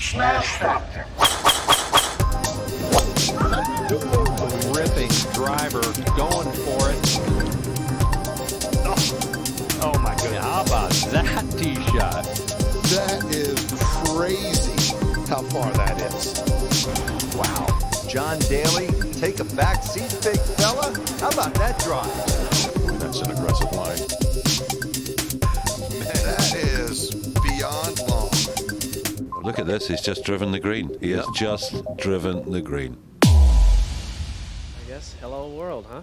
Smash Factor. Ripping driver, going for it. Oh my goodness, how about that tee shot? That is crazy how far that is. Wow. John Daly, take a back seat, big fella. How about that drive? That's an aggressive line. Man, that is beyond long. Look at this, he's just driven the green. He has just driven the green. I guess hello world, huh?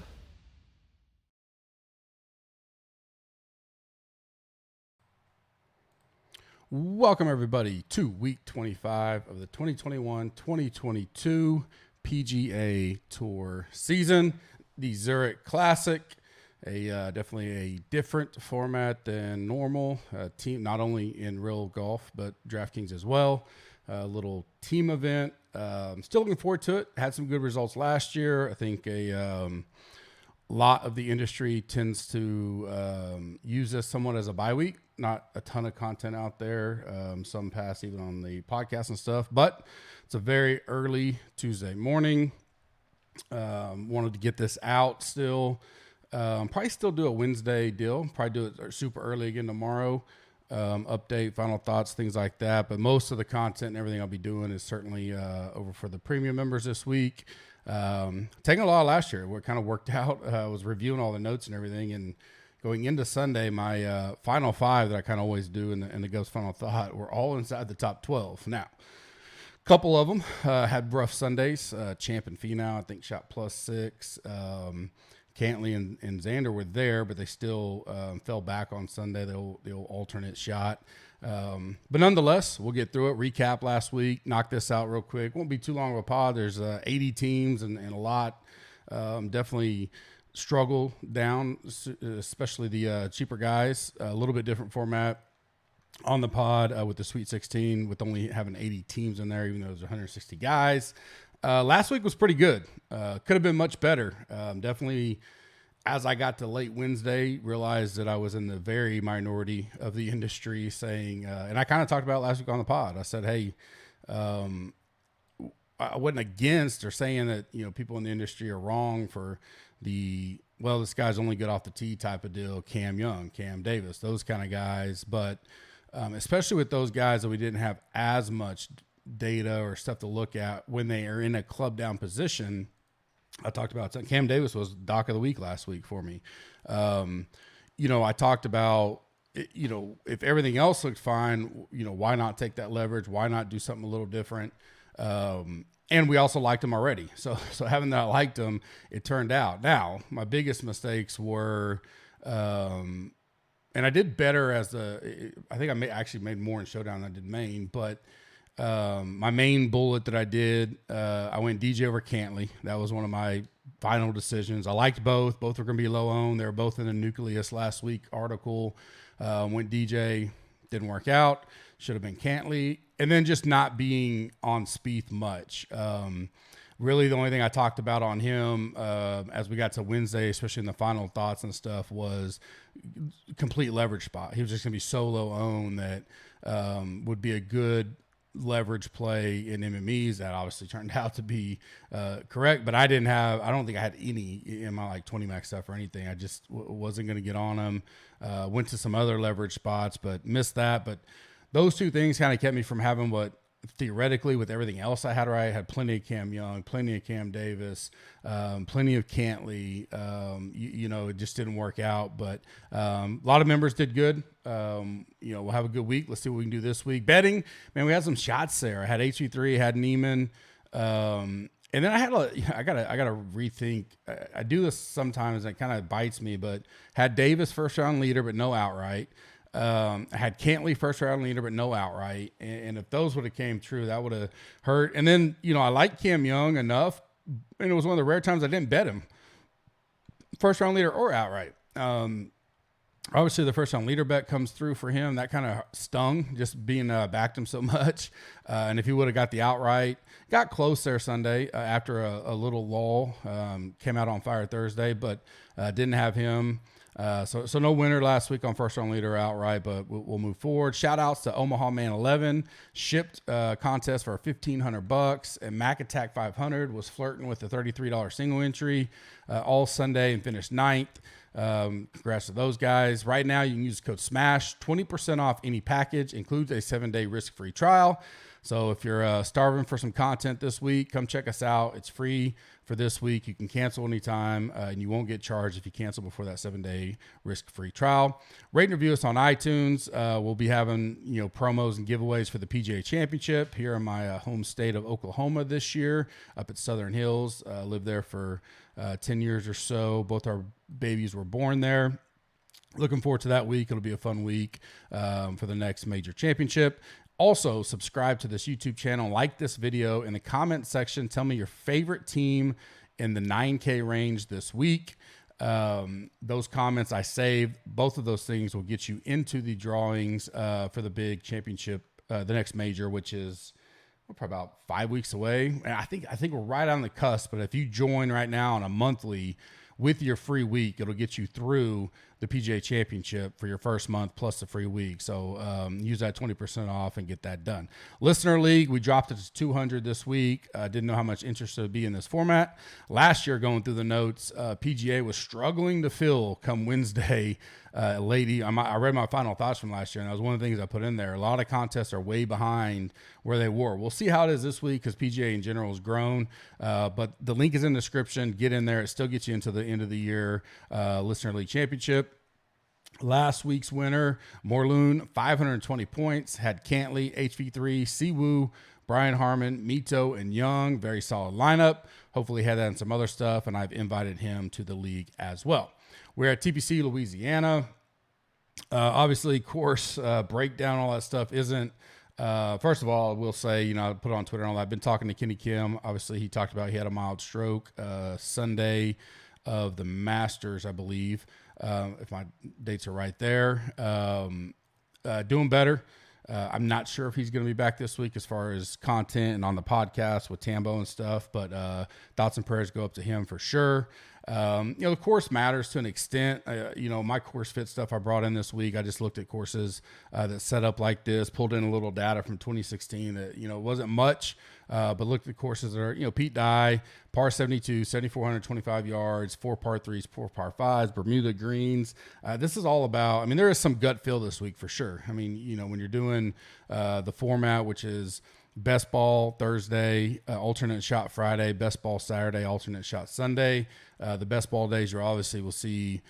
Welcome everybody to week 25 of the 2021-2022 PGA Tour season, the Zurich Classic. Definitely a different format than normal. Team not only in real golf but DraftKings as well. A little team event. Still looking forward to it. Had some good results last year. I think a lot of the industry tends to use this somewhat as a bye week. Not a ton of content out there. Some pass even on the podcast and stuff, but it's a very early Tuesday morning. Wanted to get this out still. Probably still do a Wednesday deal. Probably do it super early again tomorrow. Update, final thoughts, things like that. But most of the content and everything I'll be doing is certainly over for the premium members this week. Taking a lot last year. What kind of worked out. I was reviewing all the notes and everything, and going into Sunday, my final five that I kind of always do in the Ghost Final Thought were all inside the top 12. Now, a couple of them had rough Sundays. Champ and Finau, I think, shot +6. Cantley and Xander were there, but they still fell back on Sunday, the old alternate shot. But nonetheless, we'll get through it. Recap last week, knock this out real quick. Won't be too long of a pod. There's 80 teams and a lot. Definitely struggle down, especially the cheaper guys. A little bit different format on the pod with the Sweet 16, with only having 80 teams in there, even though there's 160 guys. Last week was pretty good. Could have been much better. Definitely, as I got to late Wednesday, realized that I was in the very minority of the industry saying, and I kind of talked about it last week on the pod. I said, hey, I wasn't against or saying that, people in the industry are wrong for this guy's only good off the tee type of deal. Cam Young, Cam Davis, those kind of guys. But especially with those guys that we didn't have as much data or stuff to look at when they are in a club down position. I talked about Cam Davis was doc of the week last week for me. I talked about, if everything else looks fine, why not take that leverage? Why not do something a little different? And we also liked him already. So having that I liked him, it turned out. Now, my biggest mistakes were, and I did better I think I actually made more in Showdown than I did Main, but my main bullet that I did, I went DJ over Cantley. That was one of my final decisions. I liked both. Both were going to be low owned. They were both in the Nucleus last week article. Went DJ, didn't work out. Should have been Cantley. And then just not being on Spieth much. Really, the only thing I talked about on him as we got to Wednesday, especially in the final thoughts and stuff, was complete leverage spot. He was just going to be so low owned that would be a good leverage play in MMEs. That obviously turned out to be correct, but I don't think I had any in my 20 max stuff or anything. I just wasn't going to get on them. Went to some other leverage spots, but missed that. But those two things kind of kept me from having what theoretically with everything else I had right. I had plenty of Cam Young, plenty of Cam Davis, plenty of Cantley. It just didn't work out, but a lot of members did good. We'll have a good week. Let's see what we can do this week. Betting, man, we had some shots there. I had HV3, had Neiman, and then I gotta rethink. I do this sometimes, and it kind of bites me, but had Davis first round leader, but no outright. I had Cantley first round leader, but no outright. And if those would have came true, that would have hurt. And then, I like Cam Young enough, and it was one of the rare times I didn't bet him first round leader or outright. Obviously the first round leader bet comes through for him. That kind of stung, just being backed him so much. And if he would have got the outright, got close there Sunday after a little lull, came out on fire Thursday, but didn't have him. So no winner last week on first round leader outright, but we'll move forward. Shout outs to Omaha Man 11, shipped contest for $1,500, and Mac Attack 500 was flirting with the $33 single entry all Sunday and finished ninth. Congrats to those guys. Right now, you can use code SMASH, 20% off any package, includes a 7-day risk-free trial. So if you're starving for some content this week, come check us out. It's free for this week. You can cancel anytime, and you won't get charged if you cancel before that 7-day risk-free trial. Rate and review us on iTunes. We'll be having promos and giveaways for the PGA Championship here in my home state of Oklahoma this year, up at Southern Hills. Lived there for 10 years or so. Both our babies were born there. Looking forward to that week. It'll be a fun week for the next major championship. Also, subscribe to this YouTube channel, like this video. In the comment section, tell me your favorite team in the 9K range this week. Those comments I saved. Both of those things will get you into the drawings for the big championship, the next major, which is probably about 5 weeks away. And I think we're right on the cusp. But if you join right now on a monthly with your free week, it'll get you through the PGA Championship for your first month plus the free week. So use that 20% off and get that done. Listener League, we dropped it to 200 this week. Didn't know how much interest there would be in this format. Last year, going through the notes, PGA was struggling to fill come Wednesday. I read my final thoughts from last year, and that was one of the things I put in there. A lot of contests are way behind where they were. We'll see how it is this week because PGA in general has grown. But the link is in the description. Get in there. It still gets you into the end of the year Listener League Championship. Last week's winner, Morloon, 520 points, had Cantley, HV3, Siwoo, Brian Harmon, Mito, and Young. Very solid lineup. Hopefully had that and some other stuff, and I've invited him to the league as well. We're at TPC, Louisiana. Obviously, course breakdown, all that stuff isn't. First of all, I will say, I put it on Twitter and all that. I've been talking to Kenny Kim. Obviously, he talked about he had a mild stroke Sunday of the Masters, I believe. If my dates are right there. Doing better. I'm not sure if he's going to be back this week as far as content and on the podcast with Tambo and stuff, but thoughts and prayers go up to him for sure. The course matters to an extent. My course fit stuff I brought in this week. I just looked at courses that set up like this, pulled in a little data from 2016 that, wasn't much, but looked at courses that are, Pete Dye, par 72, 7,425 yards, 4 par 3s, 4 par 5s, Bermuda greens. This is all about, there is some gut feel this week for sure. When you're doing the format, which is best ball Thursday, alternate shot Friday, best ball Saturday, alternate shot Sunday. The best ball days you obviously will see,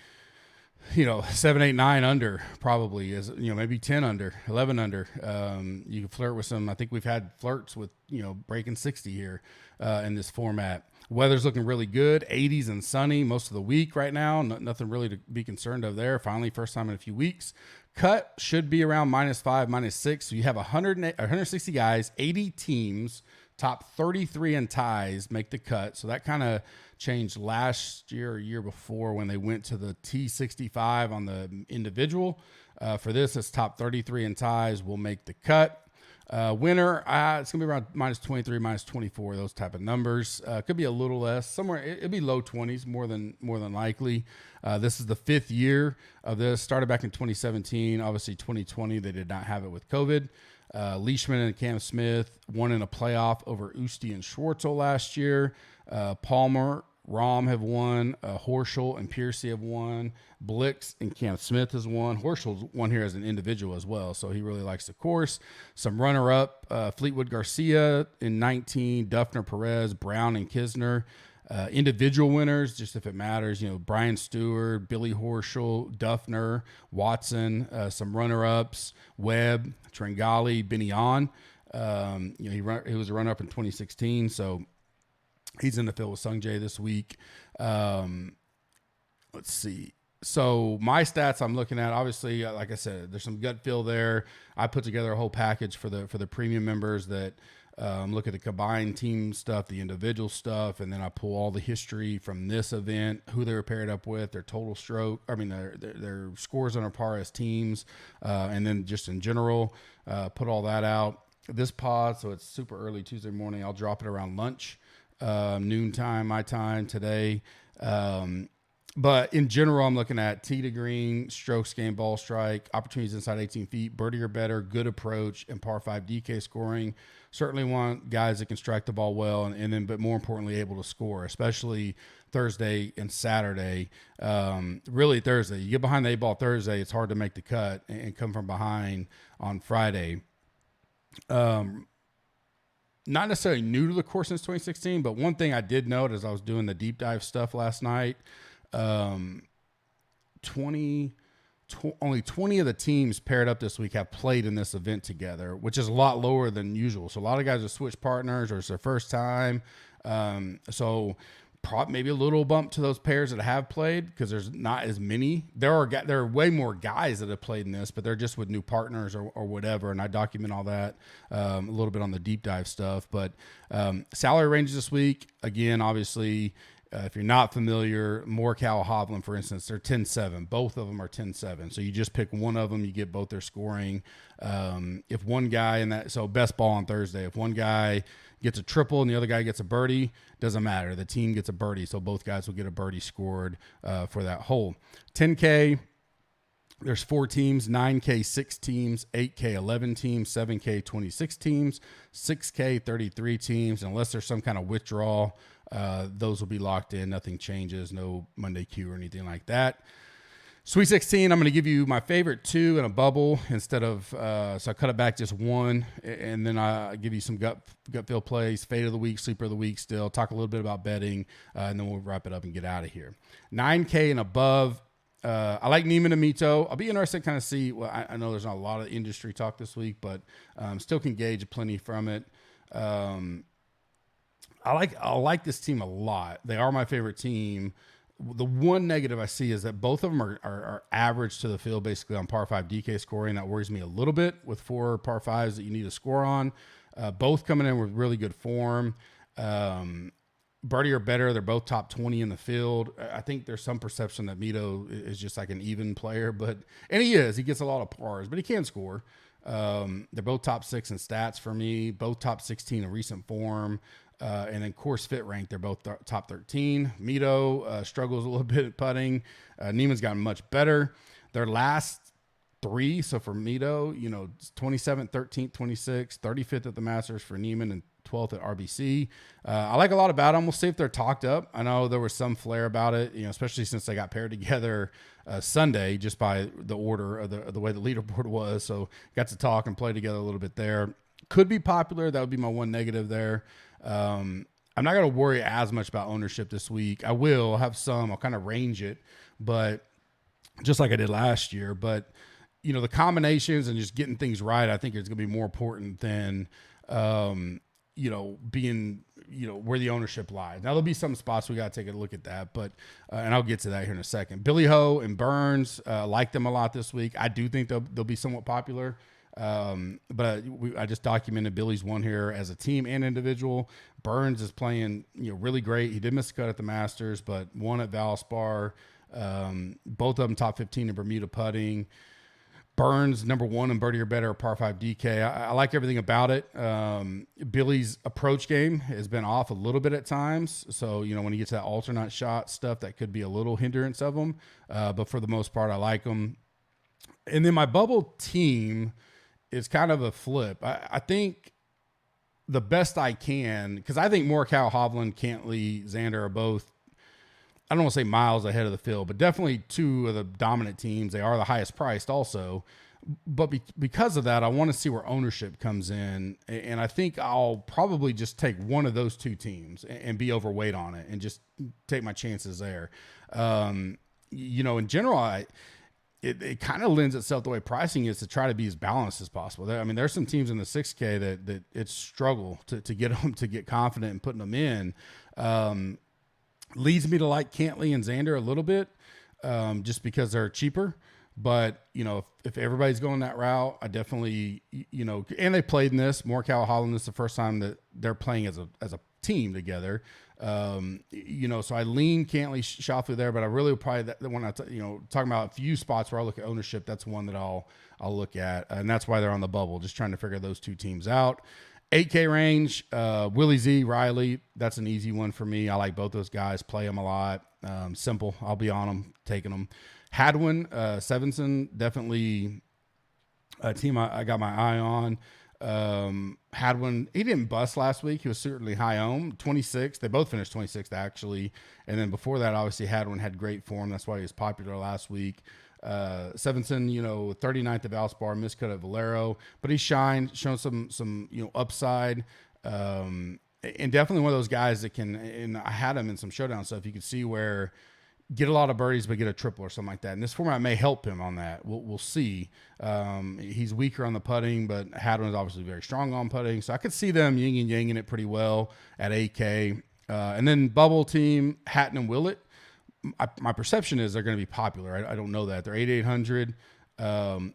7, 8, 9 under probably is, maybe 10 under, 11 under. You can flirt with some. I think we've had flirts with, breaking 60 here in this format. Weather's looking really good, 80s and sunny most of the week right now. Nothing really to be concerned of there. Finally, first time in a few weeks. Cut should be around -5, -6. So you have 160 guys, 80 teams, top 33 in ties make the cut. So that kind of changed last year or year before when they went to the T65 on the individual. For this, it's top 33 in ties will make the cut. Winner, it's going to be around -23, -24, those type of numbers. Could be a little less. Somewhere, it'll be low 20s more than likely. This is the 5th year of this. Started back in 2017. Obviously, 2020, they did not have it with COVID. Leishman and Cam Smith won in a playoff over Usti and Schwartzel last year. Palmer, Rahm have won. Horschel and Piercy have won. Blix and Cam Smith has won. Horschel's won here as an individual as well, so he really likes the course. Some runner-up, Fleetwood Garcia in 19, Duffner, Perez, Brown, and Kisner. Individual winners, just if it matters, Brian Stewart, Billy Horschel, Duffner, Watson, some runner-ups, Webb, Tringali, Binion. He was a runner-up in 2016, so he's in the field with Sungjae this week. Let's see. So my stats I'm looking at, obviously, like I said, there's some gut feel there. I put together a whole package for the premium members that look at the combined team stuff, the individual stuff, and then I pull all the history from this event, who they were paired up with, their total stroke, their scores under par as teams, and then just in general, put all that out. This pod, so it's super early Tuesday morning. I'll drop it around lunch, noontime, my time today. But in general, I'm looking at tee to green, strokes gained, ball strike, opportunities inside 18 feet, birdie or better, good approach, and par 5 DK scoring. Certainly want guys that can strike the ball well, and then, but more importantly, able to score, especially Thursday and Saturday. Really Thursday. You get behind the 8-ball Thursday, it's hard to make the cut and come from behind on Friday. Not necessarily new to the course since 2016, but one thing I did note as I was doing the deep dive stuff last night, only 20 of the teams paired up this week have played in this event together, which is a lot lower than usual. So a lot of guys have switched partners or it's their first time. So maybe a little bump to those pairs that have played because there's not as many. There are way more guys that have played in this, but they're just with new partners or whatever. And I document all that a little bit on the deep dive stuff. But salary ranges this week, again, obviously, if you're not familiar, Morikawa, Hovland, for instance, they're 10-7. Both of them are 10-7. So you just pick one of them, you get both their scoring. If one guy so best ball on Thursday, if one guy gets a triple and the other guy gets a birdie, doesn't matter. The team gets a birdie, so both guys will get a birdie scored for that hole. 10K, there's 4 teams, 9K, 6 teams, 8K, 11 teams, 7K, 26 teams, 6K, 33 teams. Unless there's some kind of withdrawal, those will be locked in. Nothing changes, no Monday queue or anything like that. Sweet 16, I'm going to give you my favorite 2 in a bubble instead of, so I cut it back just 1, and then I give you some gut feel plays, fade of the week, sleeper of the week still, talk a little bit about betting, and then we'll wrap it up and get out of here. 9K and above, I like Neiman and Mito. I'll be interested to kind of see, well, I know there's not a lot of industry talk this week, but still can gauge plenty from it. I like this team a lot. They are my favorite team. The one negative I see is that both of them are average to the field, basically on par 5 DK scoring. That worries me a little bit with 4 par 5s that you need to score on. Both coming in with really good form. Birdie or better, they're both top 20 in the field. I think there's some perception that Mito is just like an even player, and he is. He gets a lot of pars, but he can score. They're both top 6 in stats for me, both top 16 in recent form. And then course fit rank, they're both top 13. Mito struggles a little bit at putting. Neiman's gotten much better. Their last 3, so for Mito, 27th, 13th, 26th, 35th at the Masters for Neiman, and 12th at RBC. I like a lot about them. We'll see if they're talked up. I know there was some flair about it, especially since they got paired together Sunday just by the order of the way the leaderboard was. So got to talk and play together a little bit there. Could be popular. That would be my one negative there. I'm not going to worry as much about ownership this week. I will have some. I'll kind of range it, but just like I did last year. But, the combinations and just getting things right, I think it's going to be more important than, being, where the ownership lies. Now, there'll be some spots we got to take a look at that, but, and I'll get to that here in a second. Billy Ho and Burns, like them a lot this week. I do think they'll be somewhat popular. But I just documented Billy's one here as a team and individual. Burns is playing, really great. He did miss a cut at the Masters, but won at Valspar. Both of them top 15 in Bermuda putting. Burns, number 1 in birdie or better, par 5 DK. I like everything about it. Billy's approach game has been off a little bit at times. So, when he gets that alternate shot stuff, that could be a little hindrance of him. But for the most part, I like him. And then my bubble team is kind of a flip. I think the best I can, because I think Morikawa, Hovland, Cantley, Xander are both, I don't want to say miles ahead of the field, but definitely 2 of the dominant teams. They are the highest priced also. But because of that, I want to see where ownership comes in. And I think I'll probably just take one of those 2 teams and be overweight on it and just take my chances there. In general, it kind of lends itself the way pricing is to try to be as balanced as possible. There's some teams in the 6K that it's struggle to get them to get confident in putting them in. Leads me to like Cantley and Xander a little bit, just because they're cheaper. But, if everybody's going that route, I definitely, and they played in this. Morikawa, Holland, this is the first time that they're playing as a team together. So I lean Cantley, Schauffele there, but I really probably when I talking about a few spots where I look at ownership, that's one that I'll look at, and that's why they're on the bubble, just trying to figure those 2 teams out. 8K range, Willie Z, Riley, that's an easy one for me. I like both those guys, play them a lot. Simple. I'll be on them, taking them. Hadwin, Sevenson, definitely a team I got my eye on. Hadwin, he didn't bust last week. He was certainly high owned, 26. They both finished 26th, actually. And then before that, obviously, Hadwin had great form. That's why he was popular last week. Sevenson, 39th at Valspar, miscut at Valero, but he shined, shown some upside. And definitely one of those guys that can, and I had him in some showdown stuff. You could see where get a lot of birdies, but get a triple or something like that. And this format may help him on that. We'll see. He's weaker on the putting, but Hadwin is obviously very strong on putting. So I could see them yin and yanging it pretty well at 8K. And then bubble team, Hatton and Willett. My perception is they're going to be popular. I don't know that. They're 8,800.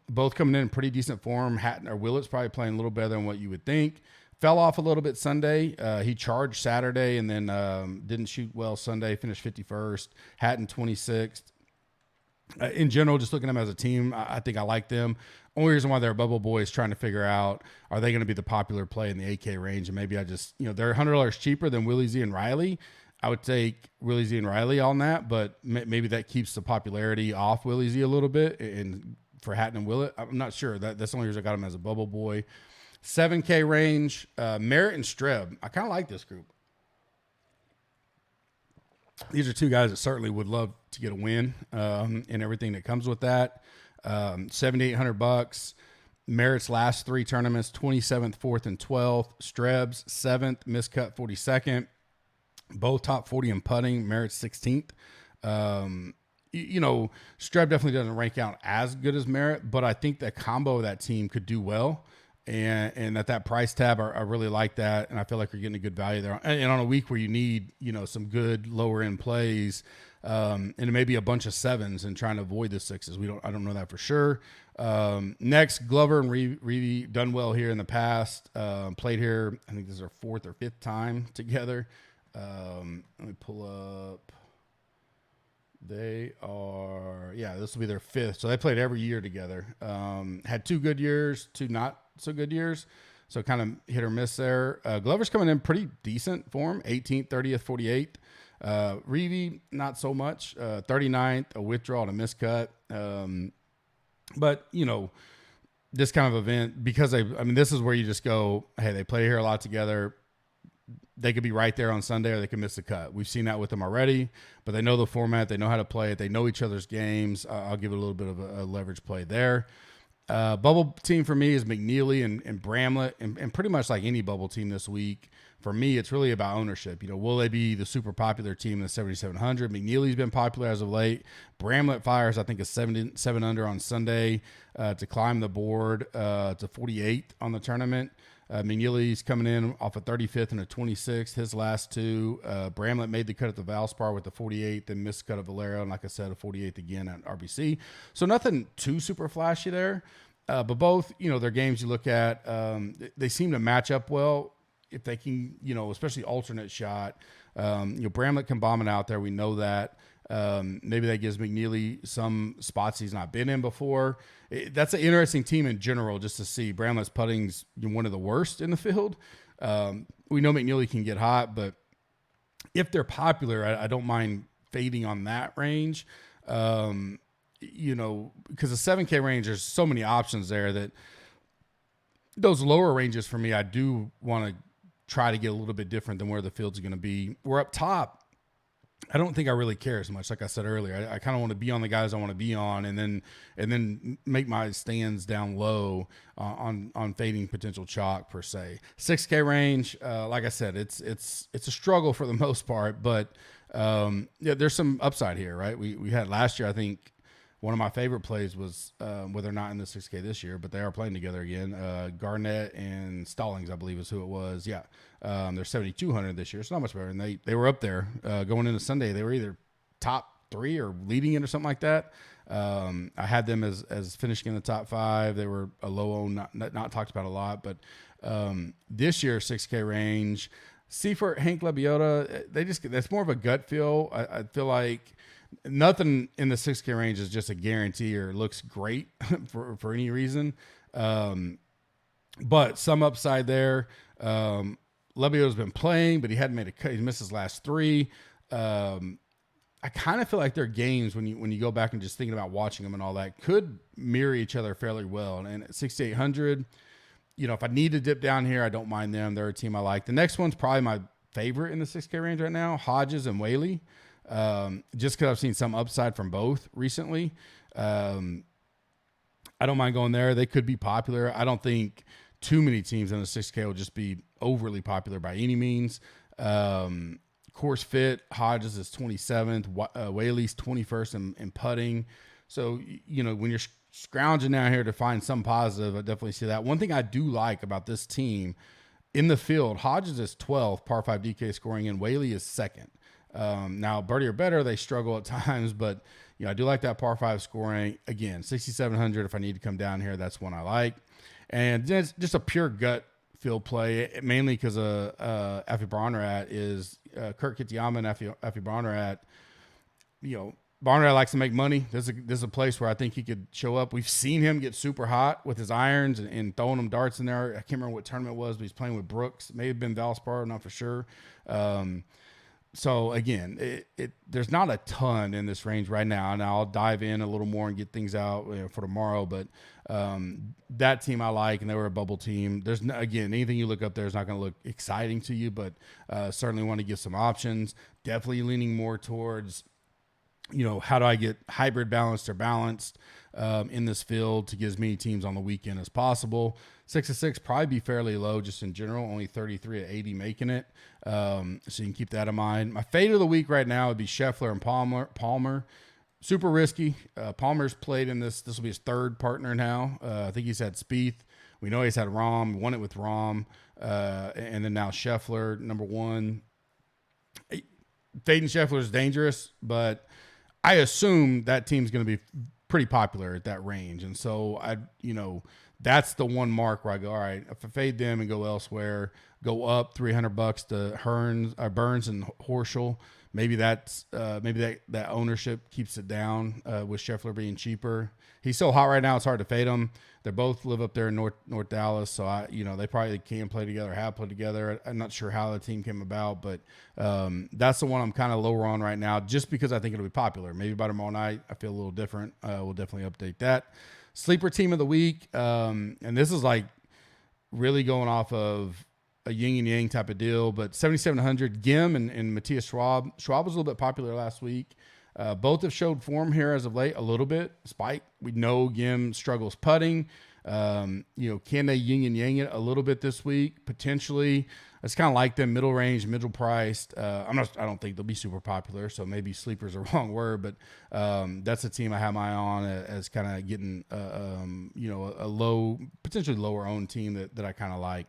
Both coming in pretty decent form. Hatton or Willett's probably playing a little better than what you would think. Fell off a little bit Sunday. He charged Saturday and then didn't shoot well Sunday. Finished 51st. Hatton 26th. In general, just looking at them as a team, I think I like them. Only reason why they're bubble boys trying to figure out, are they going to be the popular play in the 8K range? And maybe I just, they're $100 cheaper than Willie Z and Riley. I would take Willie Z and Riley on that, but maybe that keeps the popularity off Willie Z a little bit. And for Hatton and Willett, I'm not sure. That's the only reason I got him as a bubble boy. 7K range, Merritt and Streb. I kind of like this group. These are two guys that certainly would love to get a win and everything that comes with that. $7,800. Merritt's last three tournaments, 27th, 4th, and 12th. Streb's 7th, miscut 42nd. Both top 40 in putting. Merritt's 16th. Streb definitely doesn't rank out as good as Merritt, but I think the combo of that team could do well. And at that price tab, I really like that. And I feel like you're getting a good value there. And on a week where you need, some good lower end plays, and maybe a bunch of sevens and trying to avoid the sixes. I don't know that for sure. Next, Glover and Reedy done well here in the past. Played here, I think this is our 4th or 5th time together. Let me pull up. They are, this will be their 5th. So they played every year together. Had 2 good years, 2 not so good years. So kind of hit or miss there. Glover's coming in pretty decent form, 18th, 30th, 48th. Reedy, not so much. 39th, a withdrawal and a miscut. But, this kind of event, because this is where you just go, hey, they play here a lot together. They could be right there on Sunday or they could miss the cut. We've seen that with them already, but they know the format. They know how to play it. They know each other's games. I'll give it a little bit of a leverage play there. Bubble team for me is McNeely and Bramlett, and pretty much like any bubble team this week. For me, it's really about ownership. Will they be the super popular team in the 7,700? McNeely's been popular as of late. Bramlett fires, I think, a 7 under on Sunday to climb the board to 48 on the tournament. McNeely's coming in off a 35th and a 26th. His last 2. Bramlett made the cut at the Valspar with the 48th, then missed cut of Valero, and like I said, a 48th again at RBC. So nothing too super flashy there. But both, their games you look at, they seem to match up well if they can, especially alternate shot. Bramlett can bomb it out there. We know that. Maybe that gives McNeely some spots he's not been in before. That's an interesting team in general, just to see. Bramlett's putting's one of the worst in the field. We know McNeely can get hot, but if they're popular, I don't mind fading on that range. Because the 7K range, there's so many options there that those lower ranges for me, I do want to try to get a little bit different than where the field's going to be. We're up top. I don't think I really care as much. Like I said earlier, I kind of want to be on the guys I want to be on, and then make my stands down low on fading potential chalk per se. 6K range, like I said, it's a struggle for the most part, but there's some upside here, right? We had last year, I think. One of my favorite plays was, they're not in the 6K this year, but they are playing together again. Garnett and Stallings, I believe, is who it was. Yeah, they're 7,200 this year. It's not much better. And they were up there going into Sunday. They were either top 3 or leading it or something like that. I had them as finishing in the top 5. They were a low own, not talked about a lot. But this year, 6K range, Seifert, Hank Lebioda, that's more of a gut feel. I feel like nothing in the 6K range is just a guarantee or looks great for any reason. But some upside there. Lebio's been playing, but he hadn't made a cut. He's missed his last 3. I kind of feel like their games, when you go back and just thinking about watching them and all that, could mirror each other fairly well. And at 6,800, if I need to dip down here, I don't mind them. They're a team I like. The next one's probably my favorite in the 6K range right now, Hodges and Whaley. Just because I've seen some upside from both recently. I don't mind going there. They could be popular. I don't think too many teams in the 6K will just be overly popular by any means. Course fit, Hodges is 27th, Whaley's 21st in putting. So, when you're scrounging down here to find some positive, I definitely see that. One thing I do like about this team in the field, Hodges is 12th, par 5 DK scoring, and Whaley is 2nd. Now, birdie or better, they struggle at times, but I do like that par 5 scoring. Again, 6,700. If I need to come down here, that's one I like. And just a pure gut field play, mainly because Effie Barnerat is Kurt Kitayama and Effie Barnerat. Barnerat likes to make money. This is a place where I think he could show up. We've seen him get super hot with his irons and throwing them darts in there. I can't remember what tournament it was, but he's playing with Brooks. May have been Valspar, not for sure. So again, there's not a ton in this range right now, and I'll dive in a little more and get things out for tomorrow. But that team I like, and they were a bubble team. There's again, anything you look up there is not going to look exciting to you, but certainly want to give some options. Definitely leaning more towards, how do I get hybrid balanced or balanced in this field to get as many teams on the weekend as possible. 6-6 probably be fairly low just in general, only 33 at 80 making it. So you can keep that in mind. My fade of the week right now would be Scheffler and Palmer. Super risky. Palmer's played in this. This will be his 3rd partner now. I think he's had Spieth. We know he's had Rahm. Won it with Rahm. And then now Scheffler, number 1. Fading Scheffler is dangerous, but I assume that team's going to be pretty popular at that range. And so that's the one mark where I go, all right, if I fade them and go elsewhere, go up $300 to Burns and Horschel, maybe that's that ownership keeps it down with Scheffler being cheaper. He's so hot right now, it's hard to fade him. They both live up there in North Dallas, so they probably can play together, have played together. I'm not sure how the team came about, but that's the one I'm kind of lower on right now, just because I think it'll be popular. Maybe by tomorrow night, I feel a little different. We'll definitely update that. Sleeper team of the week, and this is like really going off of a yin and yang type of deal, but 7,700, Gim and Matthias Schwab. Schwab was a little bit popular last week. Both have showed form here as of late a little bit. Spike, we know Gim struggles putting. Can they yin and yang it a little bit this week? Potentially. It's kind of like them middle range, middle priced. I don't think they'll be super popular, so maybe sleeper's the wrong word, but that's a team I have my eye on as kind of getting a low, potentially lower owned team that I kind of like.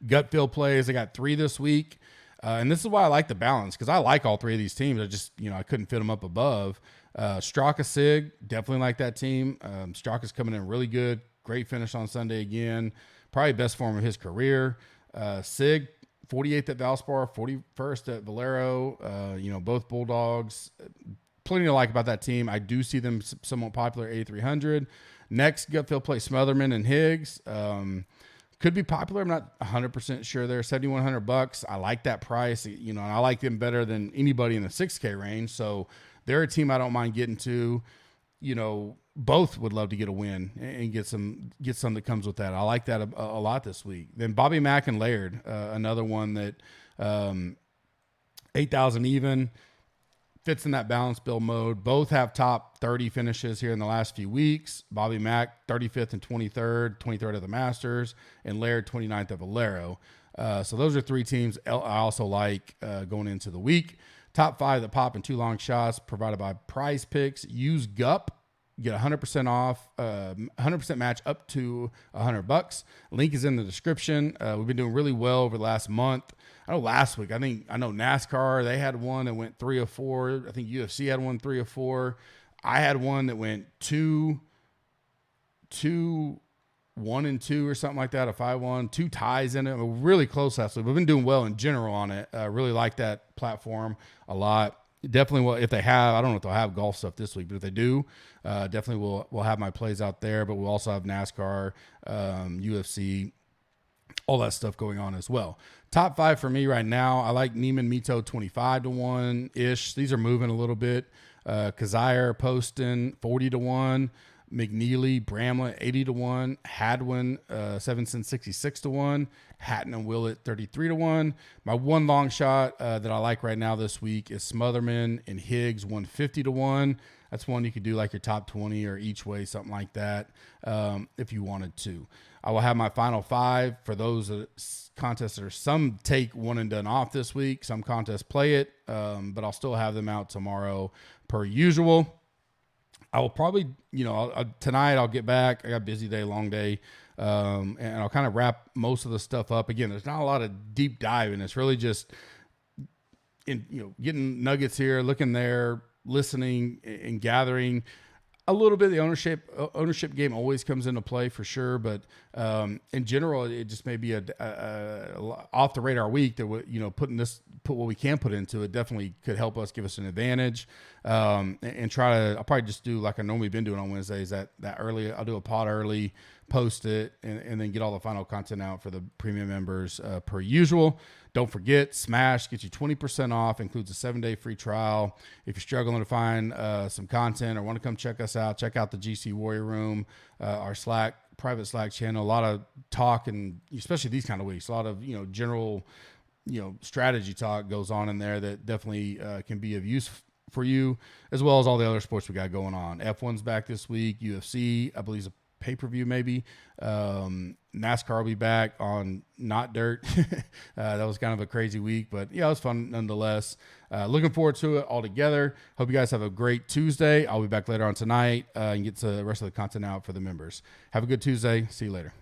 Gut feel plays, I got 3 this week. And this is why I like the balance, because I like all 3 of these teams. I just, I couldn't fit them up above. Straka Sig, definitely like that team. Straka's coming in really good. Great finish on Sunday again. Probably best form of his career. Sig, 48th at Valspar, 41st at Valero. Both Bulldogs. Plenty to like about that team. I do see them somewhat popular, 8,300. Next, gut feel play Smotherman and Higgs. Could be popular. I'm not 100% sure there. $7,100. I like that price. And I like them better than anybody in the 6K range. So they're a team I don't mind getting to. Both would love to get a win and get some that comes with that. I like that a lot this week. Then Bobby Mack and Laird, another one that 8,000 even. Fits in that balance bill mode. Both have top 30 finishes here in the last few weeks. Bobby Mack, 35th and 23rd at the Masters, and Laird, 29th at Valero. So those are 3 teams I also like going into the week. Top 5 that pop in 2 long shots provided by Prize Picks. Use GUP. Get 100% off, 100% match up to $100. Link is in the description. We've been doing really well over the last month. I know last week, I know NASCAR, they had one that went 3 of 4. I think UFC had one 3 of 4. I had one that went 2, 1 and 2 or something like that, a 5-1, 2 ties in it. We're really close last week. We've been doing well in general on it. Really like that platform a lot. Definitely will, if they have, I don't know if they'll have golf stuff this week, but if they do, definitely we'll have my plays out there. But we'll also have NASCAR, UFC, all that stuff going on as well. Top 5 for me right now, I like Neiman Mito 25-1-ish. These are moving a little bit. Kazire, Poston 40-1. McNeely, Bramlett 80-1. Hadwin, Sevenson 66-1. Hatton and Willett 33-1. My one long shot that I like right now this week is Smotherman and Higgs 150-1. That's one you could do like your top 20 or each way, something like that, if you wanted to. I will have my final 5 for those contests that are some take one and done off this week. Some contests play it, but I'll still have them out tomorrow per usual. I will probably, tonight I'll get back. I got a busy day, long day, and I'll kind of wrap most of the stuff up. Again, there's not a lot of deep diving. It's really just getting nuggets here, looking there, listening and gathering. A little bit of the ownership game always comes into play for sure, but in general, it just may be a off the radar week that put what we can put into it definitely could help us, give us an advantage, and try to. I'll probably just do like I normally been doing on Wednesdays that early. I'll do a pod early, post it, and then get all the final content out for the premium members per usual. Don't forget, Smash gets you 20% off, includes a 7-day free trial. If you're struggling to find some content or want to come check us out, check out the GC Warrior Room, our private Slack channel. A lot of talk, and especially these kind of weeks, a lot of general strategy talk goes on in there that definitely can be of use for you, as well as all the other sports we got going on. F1's back this week. UFC, I believe, is a pay-per-view maybe. NASCAR will be back on Not Dirt. That was kind of a crazy week, but yeah, it was fun nonetheless. Looking forward to it all together. Hope you guys have a great Tuesday. I'll be back later on tonight and get to the rest of the content out for the members. Have a good Tuesday. See you later.